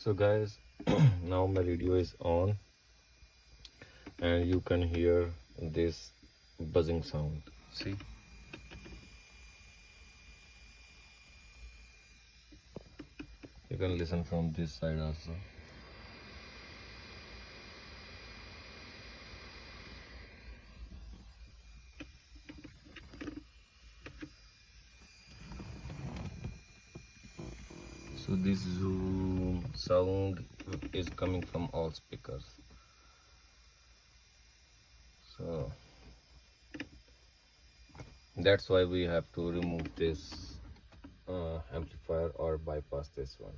So guys, now my radio is on and you can hear this buzzing sound. See, you can listen from this side also. So this zoom sound is coming from all speakers. So that's why we have to remove this amplifier or bypass this one.